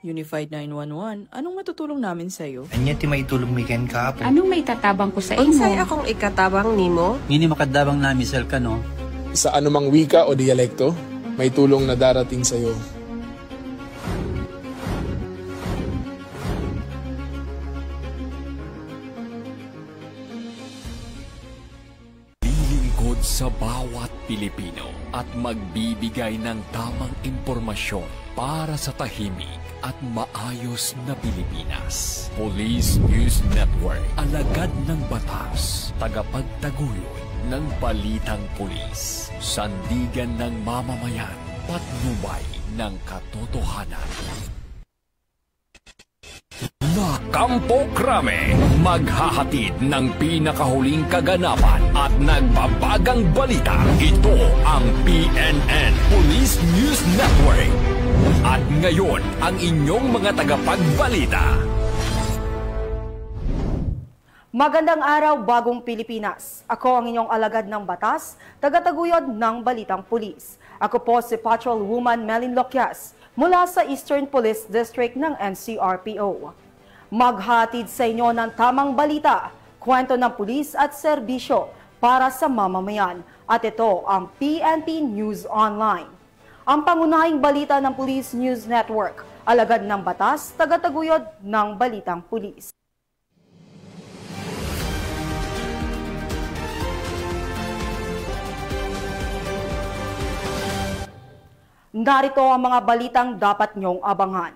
Unified 911, anong matutulong namin sa'yo? Anya ti maitulong mi ken kahapon. Anong may tatabang ko sa imo? Unsay akong ikatabang nimo? Ngini makadabang na misal ka no? Sa anumang wika o dialekto, may tulong na darating sa iyo. Lilingkod sa bawat Pilipino at magbibigay ng tamang impormasyon para sa tahimik at maayos na Pilipinas. Police News Network, alagad ng batas, tagapagtaguyod ng balitang pulis, sandigan ng mamamayan, patnubay ng katotohanan. Kampo Krame, maghahatid ng pinakahuling kaganapan at nagbabagang balita. Ito ang PNN Police News Network. At ngayon, ang inyong mga tagapagbalita. Magandang araw, bagong Pilipinas. Ako ang inyong alagad ng batas, tagataguyod ng Balitang Pulis. Ako po si Patrolwoman Melin Loquias mula sa Eastern Police District ng NCRPO. Maghatid sa inyo ng tamang balita, kwento ng pulis at serbisyo para sa mamamayan. At ito ang PNP News Online. Ang pangunahing balita ng Police News Network, alagad ng batas, tagataguyod ng Balitang Pulis. Narito ang mga balitang dapat niyong abangan.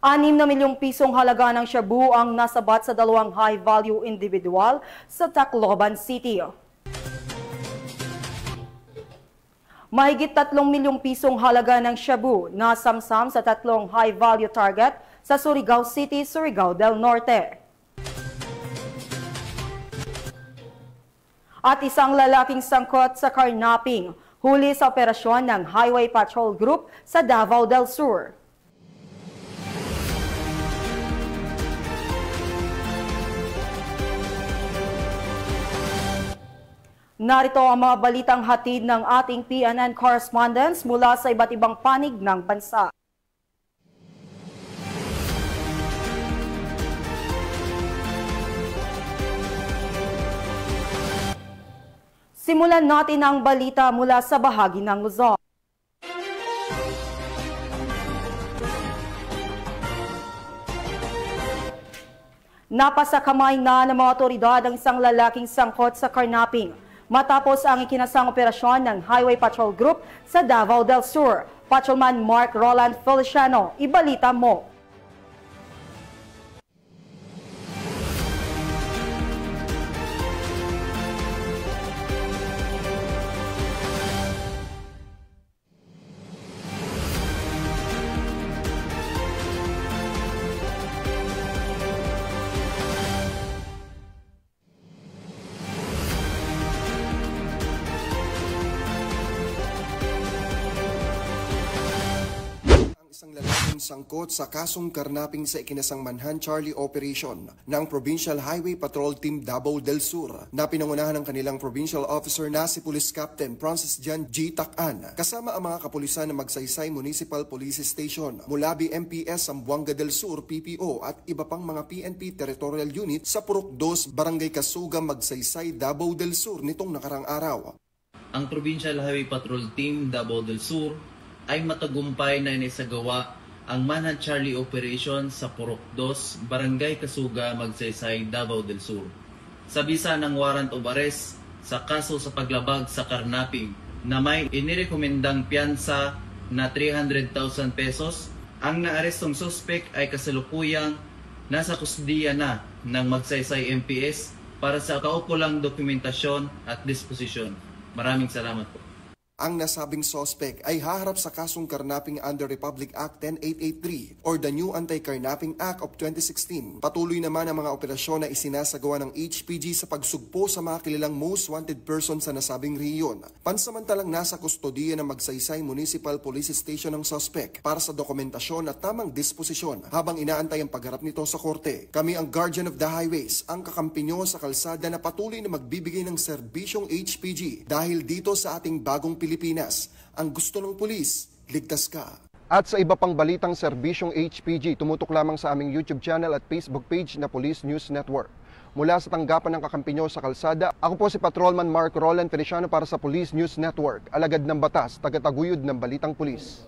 ₱6 na milyong halaga ng shabu ang nasabat sa dalawang high-value individual sa Tacloban City. Mahigit ₱3 milyong halaga ng shabu na samsam sa tatlong high-value target sa Surigao City, Surigao del Norte. At isang lalaking sangkot sa carnapping, huli sa operasyon ng Highway Patrol Group sa Davao del Sur. Narito ang mga balitang hatid ng ating PNN correspondents mula sa iba't ibang panig ng bansa. Simulan natin ang balita mula sa bahagi ng Luzon. Napasakamay na ng mga otoridad ang isang lalaking sangkot sa carnapping matapos ang ikinasang operasyon ng Highway Patrol Group sa Davao del Sur. Patrolman Mark Roland Feliciano, ibalita mo. Isang lalaking sangkot sa kasong karnapping sa ikinasang Manhunt Charlie Operation ng Provincial Highway Patrol Team Davao del Sur na pinangunahan ng kanilang provincial officer na si Police Captain Francis Jan G. Takan kasama ang mga kapulisan ng Magsaysay Municipal Police Station, Mulabi MPS Zamboanga del Sur PPO at iba pang mga PNP Territorial Unit sa Purok 2, Barangay Kasuga, Magsaysay, Davao del Sur nitong nakarang araw. Ang Provincial Highway Patrol Team Davao del Sur ay matagumpay na inisagawa ang Manhunt Charlie Operation sa Purok 2, Barangay Kasuga, Magsaysay, Davao del Sur. Sa bisa ng warrant of arrest sa kaso sa paglabag sa carnapping na may inirekomendang piyansa na 300,000 pesos, ang naarestong suspect ay kasalukuyang nasa kusdiya na ng Magsaysay MPS para sa kaukulang dokumentasyon at disposisyon. Maraming salamat po. Ang nasabing suspect ay haharap sa kasong karnapping under Republic Act 10883 or the New Anti-Carnapping Act of 2016. Patuloy naman ang mga operasyon na isinasagawa ng HPG sa pagsugpo sa mga kilalang most wanted person sa nasabing rehiyon. Pansamantalang nasa kustodiya ng Magsaysay Municipal Police Station ang suspect para sa dokumentasyon at tamang disposisyon habang inaantay ang pagharap nito sa korte. Kami ang Guardian of the Highways, ang kakampi nyo sa kalsada na patuloy na magbibigay ng serbisyong HPG dahil dito sa ating bagong Pilipinas. Ang gusto ng pulis, ligtas ka. At sa iba pang balitang serbisyong HPG, tumutok lamang sa aming YouTube channel at Facebook page na Police News Network. Mula sa tanggapan ng kakampi nyo sa kalsada, ako po si Patrolman Mark Roland Feliciano para sa Police News Network, alagad ng batas, tagataguyod ng balitang pulis.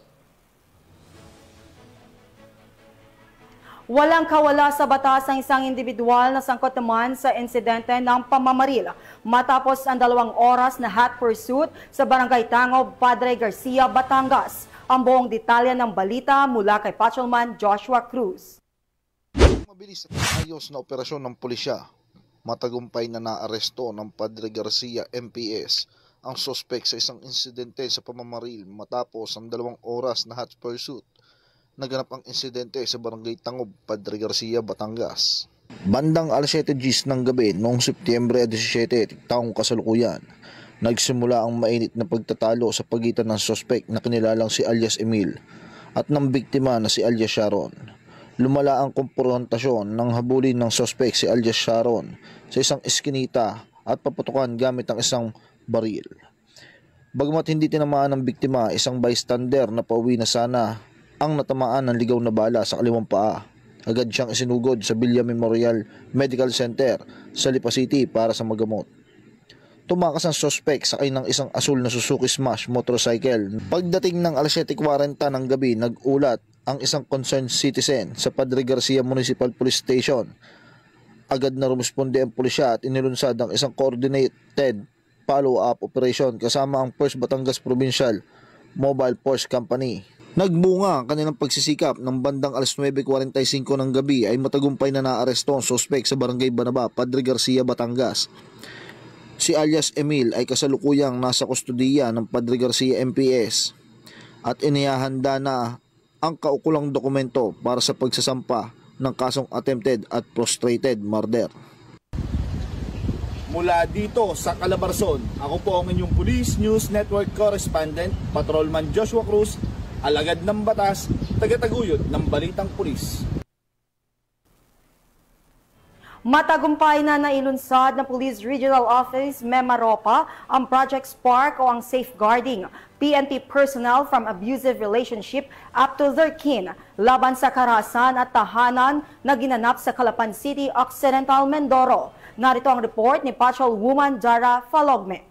Walang kawala sa batas ang isang individual na sangkot naman sa insidente ng pamamaril matapos ang 2 oras na hot pursuit sa Barangay Tangob, Padre Garcia, Batangas. Ang buong detalye ng balita mula kay Patrolman Joshua Cruz. Mabilis at ayos na operasyon ng pulisya. Matagumpay na naaresto ng Padre Garcia MPS ang sospek sa isang insidente sa pamamaril matapos ang 2 oras na hot pursuit. Naganap ang insidente sa Barangay Tangob, Padre Garcia, Batangas. Bandang alas 7 Gs ng gabi noong Setyembre 17, taong kasalukuyan, nagsimula ang mainit na pagtatalo sa pagitan ng sospek na kinilalang si alias Emil at ng biktima na si alias Sharon. Lumala ang komprontasyon ng habulin ng sospek si alias Sharon sa isang eskinita at paputukan gamit ang isang baril. Bagamat hindi tinamaan ng biktima, isang bystander na pauwi na sana ang natamaan ng ligaw na bala sa kaliwang paa. Agad siyang isinugod sa Villa Memorial Medical Center sa Lipa City para sa magamot. Tumakas ang sospek sakay ng isang asul na Suzuki Smash motorcycle. Pagdating ng alas 7:40 ng gabi, nag-ulat ang isang concerned citizen sa Padre Garcia Municipal Police Station. Agad na rumisponde ang pulisya at inilunsad ang isang coordinated follow-up operation kasama ang 1st Batangas Provincial Mobile Force Company. Nagbunga ang kanilang pagsisikap ng bandang alas 9:45 ng gabi ay matagumpay na naaresto ang sospek sa Barangay Banaba, Padre Garcia, Batangas. Si alias Emil ay kasalukuyang nasa kustudiya ng Padre Garcia MPS at inihahanda na ang kaukulang dokumento para sa pagsasampa ng kasong attempted at frustrated murder. Mula dito sa Calabarzon, ako po ang inyong Police News Network Correspondent, Patrolman Joshua Cruz, alagad ng batas, tagataguyod ng balitang pulis. Matagumpay na nailunsad ng Police Regional Office Mimaropa ang Project Spark o ang safeguarding PNP personnel from abusive relationship up to their kin laban sa karahasan at tahanan na ginanap sa Calapan City, Occidental, Mindoro. Narito ang report ni Patrolwoman Dara Falogme.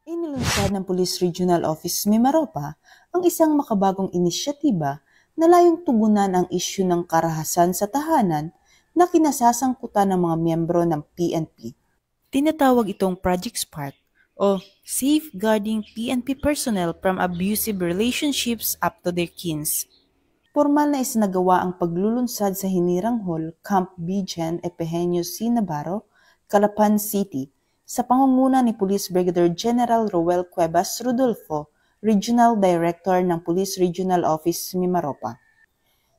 Inilunsad ng Police Regional Office Mimaropa ang isang makabagong inisyatiba na layong tugunan ang isyu ng karahasan sa tahanan na kinasasangkutan ng mga miyembro ng PNP. Tinatawag itong Project Spark o Safeguarding PNP Personnel from Abusive Relationships up to their Kins. Formal na isinagawa ang paglulunsad sa Hinirang Hall, Camp Bijan, Epehenio C. Navarro, Calapan City, sa pangunguna ni Police Brigadier General Roel Cuevas Rodolfo, Regional Director ng Police Regional Office Mimaropa.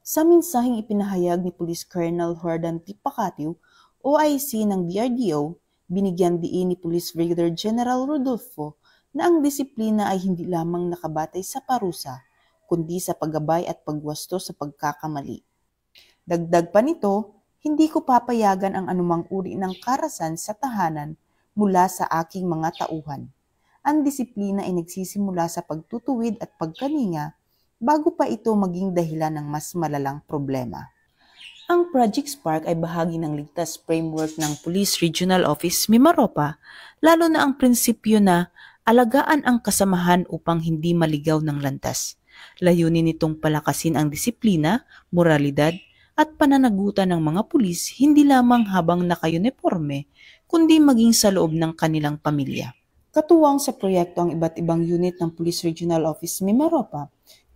Sa mensaheng ipinahayag ni Police Colonel Jordan T. Pacatiu, OIC ng DRDO, binigyan diin ni Police Brigadier General Rodolfo na ang disiplina ay hindi lamang nakabatay sa parusa, kundi sa paggabay at pagwasto sa pagkakamali. Dagdag pa nito, hindi ko papayagan ang anumang uri ng karahasan sa tahanan mula sa aking mga tauhan. Ang disiplina ay nagsisimula sa pagtutuwid at pagkalinga bago pa ito maging dahilan ng mas malalang problema. Ang Project Spark ay bahagi ng ligtas framework ng Police Regional Office Mimaropa, lalo na ang prinsipyo na alagaan ang kasamahan upang hindi maligaw ng landas. Layunin nitong palakasin ang disiplina, moralidad at pananagutan ng mga pulis hindi lamang habang naka-uniforme, kundi maging sa loob ng kanilang pamilya. Katuwang sa proyekto ang iba't ibang unit ng Police Regional Office Mimaropa,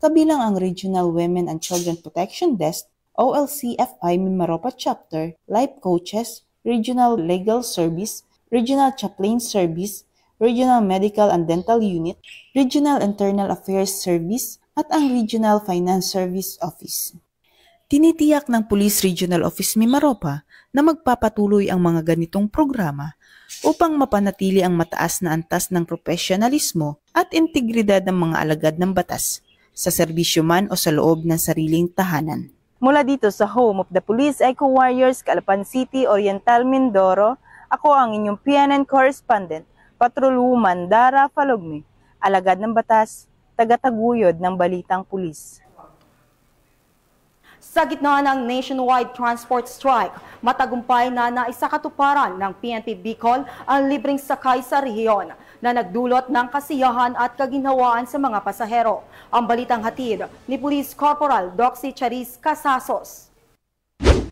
kabilang ang Regional Women and Children Protection Desk, OLCFI Mimaropa Chapter, Life Coaches, Regional Legal Service, Regional Chaplain Service, Regional Medical and Dental Unit, Regional Internal Affairs Service, at ang Regional Finance Service Office. Tinitiyak ng Police Regional Office Mimaropa na magpapatuloy ang mga ganitong programa upang mapanatili ang mataas na antas ng profesionalismo at integridad ng mga alagad ng batas, sa serbisyo man o sa loob ng sariling tahanan. Mula dito sa Home of the Police Eco Warriors, Calapan City, Oriental, Mindoro, ako ang inyong PNN Correspondent, Patrolwoman Dara Falogme. alagad ng batas, tagataguyod ng balitang pulis. Sa gitna ng nationwide transport strike, matagumpay na naisakatuparan ng PNP Bicol ang libreng sakay sa rehiyon na nagdulot ng kasiyahan at kaginhawaan sa mga pasahero. Ang balitang hatid ni Police Corporal Doxy Charis Casasos.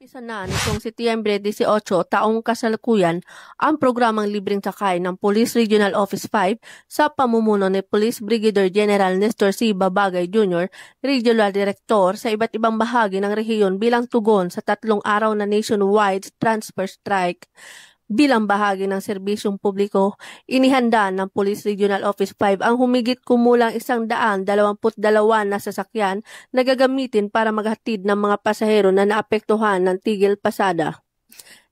Isa na nitong Setyembre 18 taong kasalukuyan ang programang libreng sakay ng Police Regional Office 5 sa pamumuno ni Police Brigadier General Nestor C. Babagay Jr., Regional Director sa iba't ibang bahagi ng rehiyon bilang tugon sa 3 araw na nationwide transfer strike. Bilang bahagi ng serbisyong publiko, inihanda ng Police Regional Office 5 ang humigit kumulang 122 na sasakyan na gagamitin para maghatid ng mga pasahero na naapektuhan ng tigil pasada.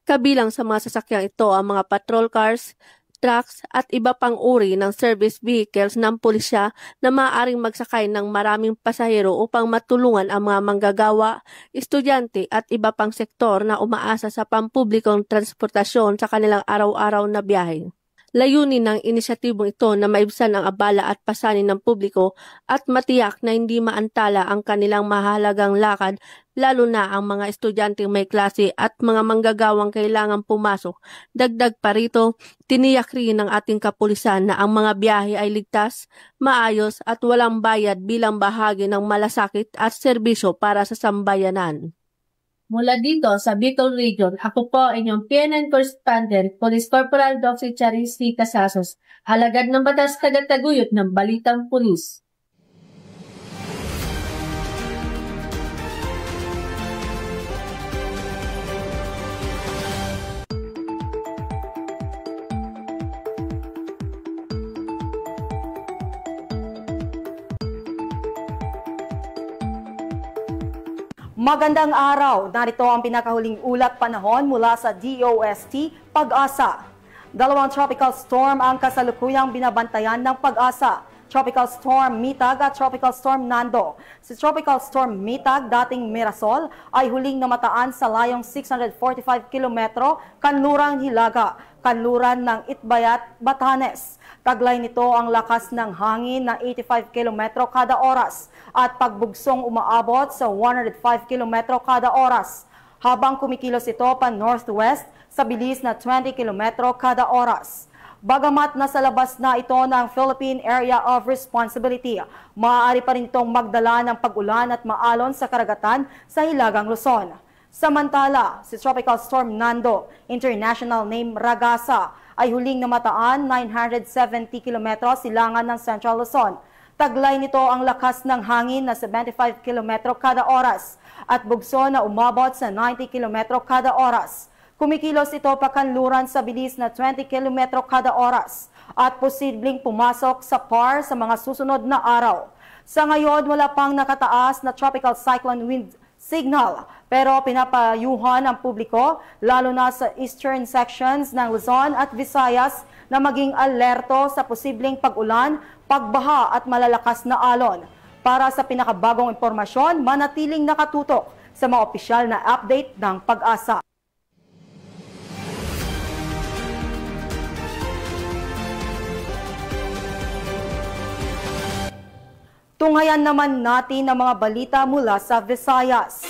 Kabilang sa mga sasakyang ito ang mga patrol cars, trucks at iba pang uri ng service vehicles ng pulisya na maaaring magsakay ng maraming pasahero upang matulungan ang mga manggagawa, estudyante at iba pang sektor na umaasa sa pampublikong transportasyon sa kanilang araw-araw na biyahe. Layunin ng inisyatibong ito na maibsan ang abala at pasanin ng publiko at matiyak na hindi maantala ang kanilang mahalagang lakad, lalo na ang mga estudyanteng may klase at mga manggagawang kailangang pumasok. Dagdag pa rito, tiniyak rin ng ating kapulisan na ang mga biyahe ay ligtas, maayos at walang bayad bilang bahagi ng malasakit at serbisyo para sa sambayanan. Mula dito sa Bicol Region, ako po inyong PNN Correspondent, Police Corporal Doxy Charis Casasos, alagad ng batas tagataguyod ng balitang pulis. Magandang araw! Narito ang pinakahuling ulat panahon mula sa DOST Pag-asa. 2 tropical storm ang kasalukuyang binabantayan ng Pag-asa. Tropical Storm Mitag at Tropical Storm Nando. Si Tropical Storm Mitag, dating Mirasol, ay huling namataan sa layong 645 kilometro kanlurang Hilaga, kanluran ng Itbayat, Batanes. Taglay nito ang lakas ng hangin na 85 kilometro kada oras at pagbugsong umaabot sa 105 kilometro kada oras, habang kumikilos ito pa northwest sa bilis na 20 kilometro kada oras. Bagamat nasa labas na ito ng Philippine Area of Responsibility, maaari pa rin itong magdala ng pag-ulan at maalon sa karagatan sa Hilagang Luzon. Samantala, si Tropical Storm Nando, international name Ragasa, ay huling namataan 970 km silangan ng Central Luzon. Taglay nito ang lakas ng hangin na 75 km kada oras at bugso na umabot sa 90 km kada oras. Kumikilos ito pakanluran sa bilis na 20 km kada oras at posibleng pumasok sa PAR sa mga susunod na araw. Sa ngayon, wala pang nakataas na tropical cyclone wind signal, pero pinapayuhan ang publiko, lalo na sa eastern sections ng Luzon at Visayas, na maging alerto sa posibleng pag-ulan, pagbaha at malalakas na alon. Para sa pinakabagong impormasyon, manatiling nakatutok sa mga opisyal na update ng Pag-asa. Tunghayan naman natin ang mga balita mula sa Visayas.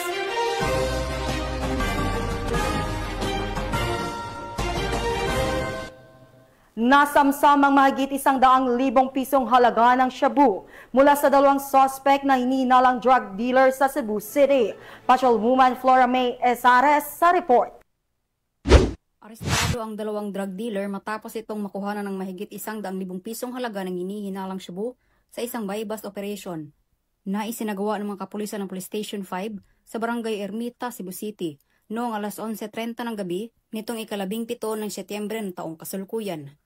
Nasamsamang mahigit 100,000 pisong halaga ng shabu mula sa 2 suspect na hinihinalang drug dealer sa Cebu City. Patrolwoman Flora May Esares sa report. Arestado ang 2 drug dealer matapos itong makuhanan ng mahigit 100,000 pisong halaga ng hinihinalang shabu sa isang buy-bust operation na isinagawa ng mga kapulisan ng Police Station 5 sa Barangay Ermita, Cebu City noong alas 11:30 ng gabi nitong ika-17 ng Setyembre ng taong kasalukuyan.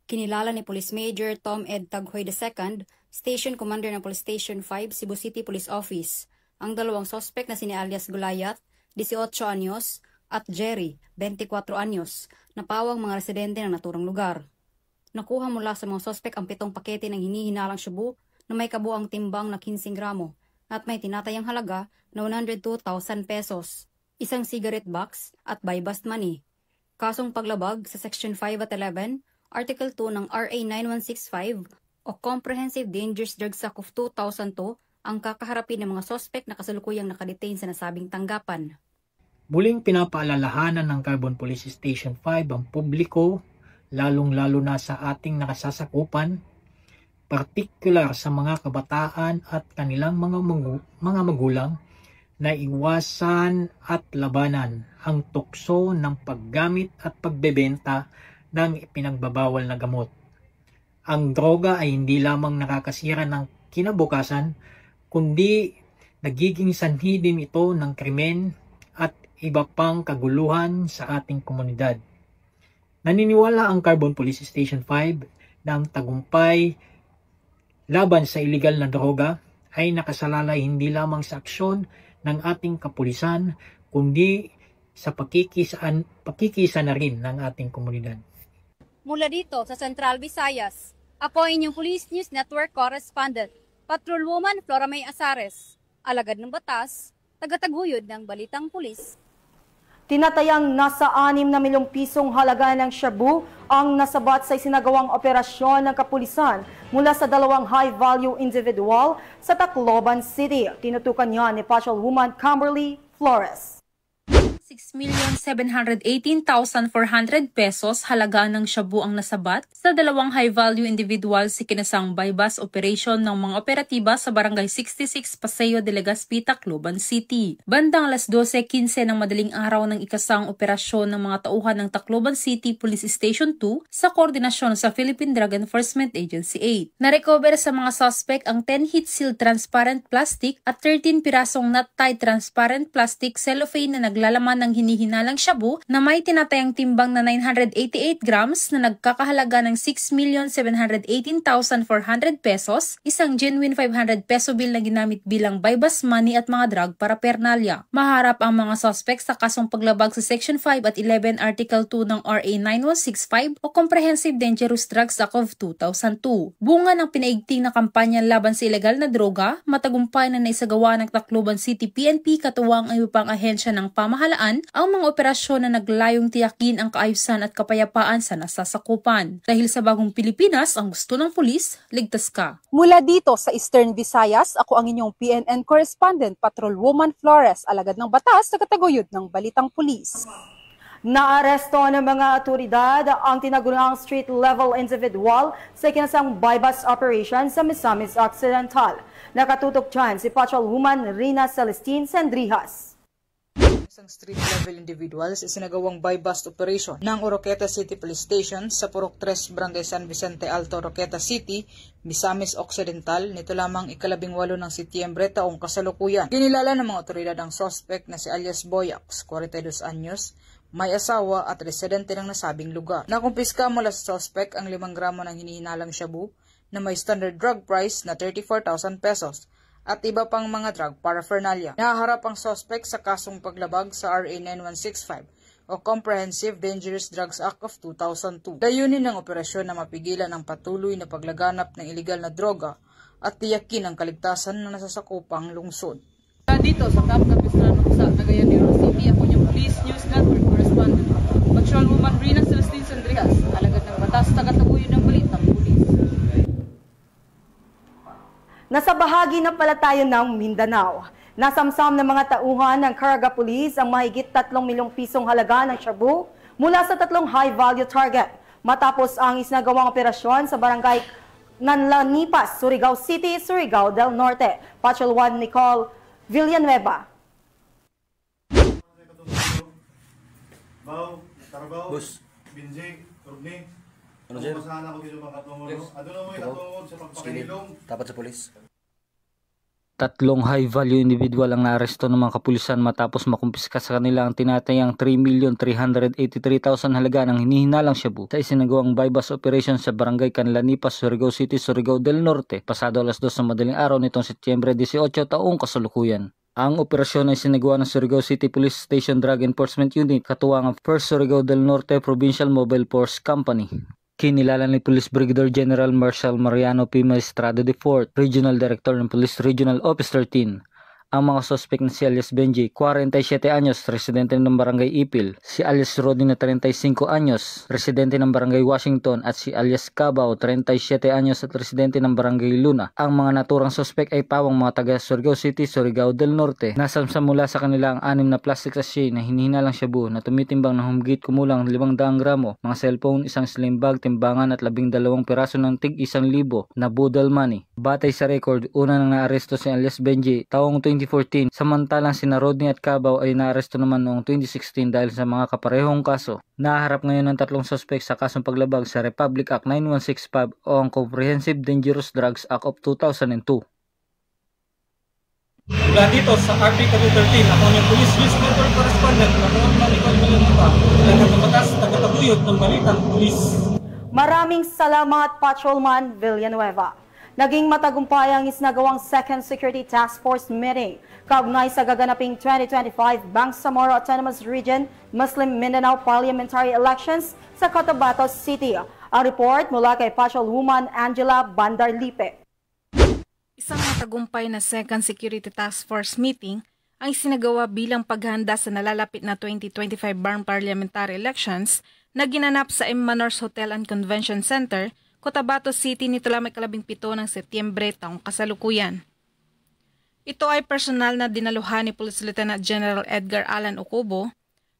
Kinilala ni Police Major Tom Ed Taghoy II, Station Commander ng Police Station 5, Cebu City Police Office, ang 2 suspect na sini alias Gulayat, 18 anyos, at Jerry, 24 anyos, na pawang mga residente ng naturang lugar. Nakuha mula sa mga sospek ang 7 pakete ng hinihinalang shabu na may kabuang timbang na 15 gramo at may tinatayang halaga na 102,000 pesos, isang cigarette box at buy-bust money. Kasong paglabag sa Section 5 at 11, Article 2 ng RA 9165 o Comprehensive Dangerous Drugs Act of 2002 ang kakaharapin ng mga sospek na kasalukuyang nakadetain sa nasabing tanggapan. Muling pinapaalalahanan ng Carbon Police Station 5 ang publiko, lalong-lalo na sa ating nakasasakupan, partikular sa mga kabataan at kanilang mga magulang, na iwasan at labanan ang tukso ng paggamit at pagbebenta ng ipinagbabawal na gamot. Ang droga ay hindi lamang nakakasira ng kinabukasan, kundi nagiging sanhi din ito ng krimen at iba pang kaguluhan sa ating komunidad. Naniniwala ang Carbon Police Station 5 na ang tagumpay laban sa iligal na droga ay nakasalalay hindi lamang sa aksyon ng ating kapulisan, kundi sa pakikisa na rin ng ating komunidad. Mula dito sa Central Visayas, ako ang inyong Police News Network Correspondent, Patrolwoman Flora May Azares, alagad ng batas, tagataguyod ng Balitang Pulis. Tinatayang nasa 6 na milyong pisong halaga ng shabu ang nasabat sa isinagawang operasyon ng kapulisan mula sa 2 high-value individual sa Tacloban City. Tinutukan niya ni Patrolwoman Kimberly Flores. 6,718,400 pesos halaga ng shabu ang nasabat sa 2 high-value individual sa kinasang bypass operation ng mga operatiba sa Barangay 66 Paseo de Legazpi, Tacloban City. Bandang alas 12:15 ng madaling araw ng ikasang operasyon ng mga tauhan ng Tacloban City Police Station 2 sa koordinasyon sa Philippine Drug Enforcement Agency 8. Narecover sa mga suspect ang 10 heat sealed transparent plastic at 13 pirasong not-tied transparent plastic cellophane na naglalaman ng hinihinalang shabu na may tinatayang timbang na 988 grams na nagkakahalaga ng 6,718,400 pesos, isang genuine 500 peso bill na ginamit bilang bypass money at mga drug paraphernalia. Maharap ang mga suspect sa kasong paglabag sa Section 5 at 11 Article 2 ng RA 9165 o Comprehensive Dangerous Drugs Act of 2002. Bunga ng pinaigting na kampanya laban sa ilegal na droga, matagumpay na naisagawa ng Tacloban City PNP katuwang ang iba pang ahensya ng pamahalaan ang mga operasyon na naglayong tiyakin ang kaayusan at kapayapaan sa nasasakupan. Dahil sa bagong Pilipinas, ang gusto ng pulis, ligtas ka. Mula dito sa Eastern Visayas, ako ang inyong PNN Correspondent, Patrolwoman Flores, alagad ng batas sa kataguyod ng Balitang Pulis. Naaresto ng mga otoridad ang tinagunang street-level individual sa ikinasang bypass operation sa Misamis Occidental. Nakatutok dyan si Patrolwoman Rina Celestine Sendrijas. Isang street-level individuals isinagawang bypass operation ng Oroqueta City Police Station sa Purok 3, Barangay San Vicente Alto, Oroqueta City, Misamis Occidental, nito lamang 18 ng Setyembre taong kasalukuyan. Kinilala ng mga otoridad ang suspect na si alias Boyax, 42 anyos, may asawa at residente ng nasabing lugar. Nakumpiska mula sa suspect ang 5 gramo ng hinihinalang shabu na may standard drug price na 34,000 pesos. At iba pang mga drug paraphernalia. Nahaharap ang suspect sa kasong paglabag sa RA 9165 o Comprehensive Dangerous Drugs Act of 2002. Layunin ng operasyon na mapigilan ang patuloy na paglaganap ng iligal na droga at tiyakin ang kaligtasan na nasasakupang lungsod. Dito sa Camp Capistrano sa Cagayan de Oro City, ako yung Police News Network Correspondent, Patrolwoman Rina Celestine Sendrijas, alagad ng batas, tagataguyod ng Balitang Pulis. Nasa bahagi na pala tayo ng Mindanao. Nasamsam ng mga tauhan ng Caraga Police ang mahigit 3 milyong pisong halaga ng shabu mula sa 3 high-value target. Matapos ang isinagawang operasyon sa barangay Nanlanipas, Surigao City, Surigao del Norte. Patrol 1 Nicole Villanueva. Bus. Binjay, Rubni. Ano sir? Tapat sa polis. 3 high-value individual ang naaresto ng mga kapulisan matapos makumpiska sa kanila ang tinatayang 3,383,000 halaga ng hinihinalang shabu sa isinagawang bypass operation sa Barangay Canlanipas, Surigao City, Surigao del Norte, pasado alas 2 ng madaling araw nitong Setyembre 18 taong kasalukuyan. Ang operasyon ay sinagawa ng Surigao City Police Station Drug Enforcement Unit katuwang ang 1st Surigao del Norte Provincial Mobile Force Company. Kinilala ni Police Brigadier General Marshal Mariano P. Maestrado IV, Regional Director ng Police Regional Office 13, ang mga sospek na si alias Benji, 47 anyos, residente ng barangay Ipil, si alias Rodney na 35 anyos, residente ng barangay Washington, at si alias Cabao, 37 anyos at residente ng barangay Luna. Ang mga naturang sospek ay pawang mga taga Surigao City, Surigao del Norte. Nasamsam mula sa kanila ang 6 na plastic sachet na hinihinalang shabu na tumitimbang ng humigit kumulang 500 gramo, mga cellphone, isang slim bag, timbangan at 12 piraso ng tig 1,000 na budal money. Batay sa record, una nang naaresto si alias Benji taong 2014, samantalang sina Rodney at Cabao ay naaresto naman noong 2016 dahil sa mga kaparehong kaso. Naharap ngayon ng 3 suspek sa kasong paglabag sa Republic Act 9165 o ang Comprehensive Dangerous Drugs Act of 2002. Mula dito sa RPW 13, ako ang Police News Network Correspondent na Nicole Malunita, lahat ng batas, tagataguyod ng balitang pulis. Maraming salamat, Patrolman Villanueva. Naging matagumpay ang isinagawang 2nd Security Task Force meeting kaugnay sa gaganaping 2025 Bangsamoro Autonomous Region Muslim Mindanao Parliamentary Elections sa Cotabato City. Ang report mula kay Patrolwoman Angela Bandarlipe. Isang matagumpay na 2nd Security Task Force meeting ang isinagawa bilang paghahanda sa nalalapit na 2025 Barn Parliamentary Elections na ginanap sa M. Manors Hotel and Convention Center, Cotabato City nito lamang 17 ng Setyembre taong kasalukuyan. Ito ay personal na dinaluhan ni Police Lieutenant General Edgar Alan Ocobo,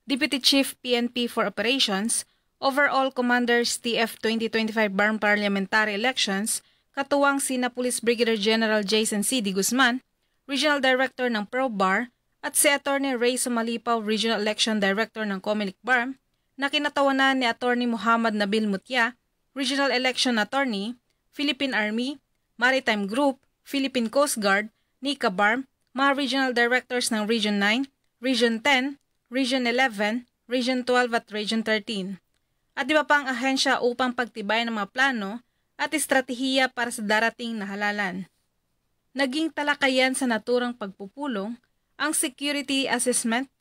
Deputy Chief PNP for Operations, Overall Commanders TF 2025 Barn Parliamentary Elections, katuwang sina Police Brigadier General Jason C. D. Guzman, Regional Director ng ProBar, at si Attorney Ray Somalipaw, Regional Election Director ng Comelec BARM, na kinatawanan ni Attorney Muhammad Nabil Mutya, Regional Election Attorney, Philippine Army, Maritime Group, Philippine Coast Guard, NICA BARM, mga Regional Directors ng Region 9, Region 10, Region 11, Region 12 at Region 13. At iba pang ahensya upang pagtibayan ng mga plano at estratehiya para sa darating na halalan. Naging talakayan sa naturang pagpupulong ang security assessment,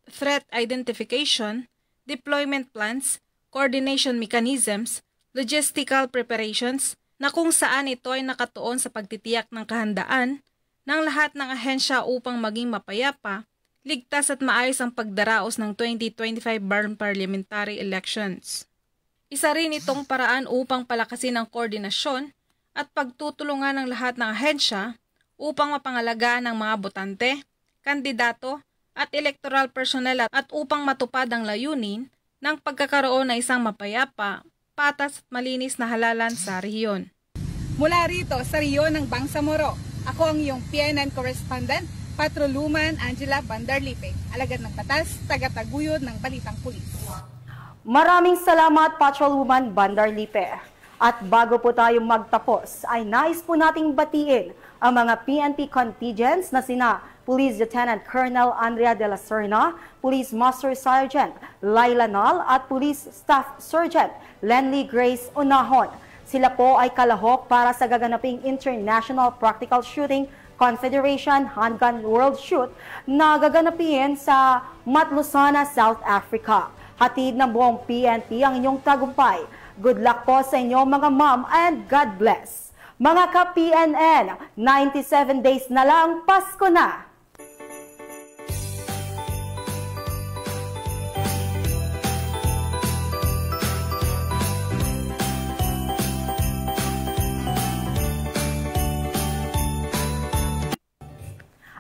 threat identification, deployment plans, coordination mechanisms, logistical preparations na kung saan ito ay nakatuon sa pagtitiyak ng kahandaan ng lahat ng ahensya upang maging mapayapa, ligtas at maayos ang pagdaraos ng 2025 Barn Parliamentary Elections. Isa rin itong paraan upang palakasin ang koordinasyon at pagtutulungan ng lahat ng ahensya upang mapangalagaan ng mga botante, kandidato at electoral personnel at upang matupad ang layunin ng pagkakaroon ng isang mapayapa, patas at malinis na halalan sa rehiyon. Mula rito sa rehiyon ng Bangsamoro, ako ang iyong PNN correspondent, Patrolwoman Angela Bandarlipe, alagad ng batas, tagataguyod ng balitang pulis. Maraming salamat, Patrolwoman Bandarlipe. At bago po tayo magtapos, ay nais po nating batiin ang mga PNP contingents na sina Police Lieutenant Colonel Andrea de la Serna, Police Master Sergeant Laila Nal at Police Staff Sergeant Lenly Grace Unahon. Sila po ay kalahok para sa gaganaping International Practical Shooting Confederation Handgun World Shoot na gaganapin sa Matlusana, South Africa. Hatid ng buong PNP ang inyong tagumpay. Good luck po sa inyo mga ma'am and God bless. Mga ka-PNN, 97 days na lang, Pasko na!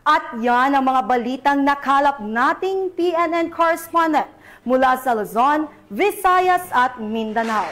At yan ang mga balitang nakalap nating PNN correspondent mula sa Luzon, Visayas at Mindanao.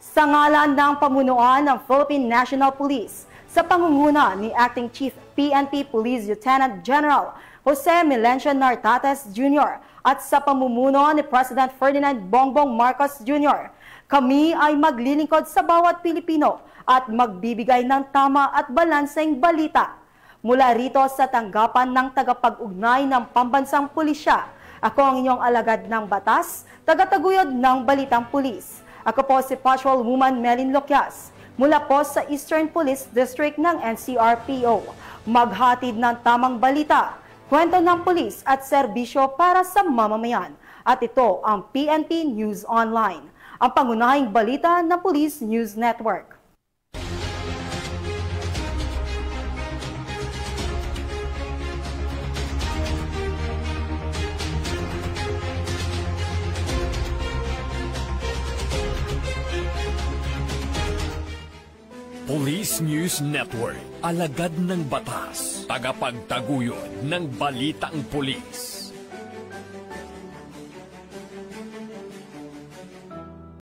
Sa ngalan ng pamunuan ng Philippine National Police, sa pangunguna ni Acting Chief PNP Police Lieutenant General Jose Melencio Nartates Jr. at sa pamumuno ni President Ferdinand Bongbong Marcos Jr., kami ay maglilingkod sa bawat Pilipino at magbibigay ng tama at balanseng balita. Mula rito sa tanggapan ng tagapag-ugnay ng Pambansang Pulisya, ako ang inyong alagad ng batas, tagataguyod ng Balitang Pulis. Ako po si Patrolwoman Melin Loquias, mula po sa Eastern Police District ng NCRPO. Maghatid ng tamang balita, kwento ng pulis at serbisyo para sa mamamayan. At ito ang PNP News Online, ang pangunahing balita ng Police News Network. Police News Network, alagad ng batas, tagapagtaguyod ng balitang pulis.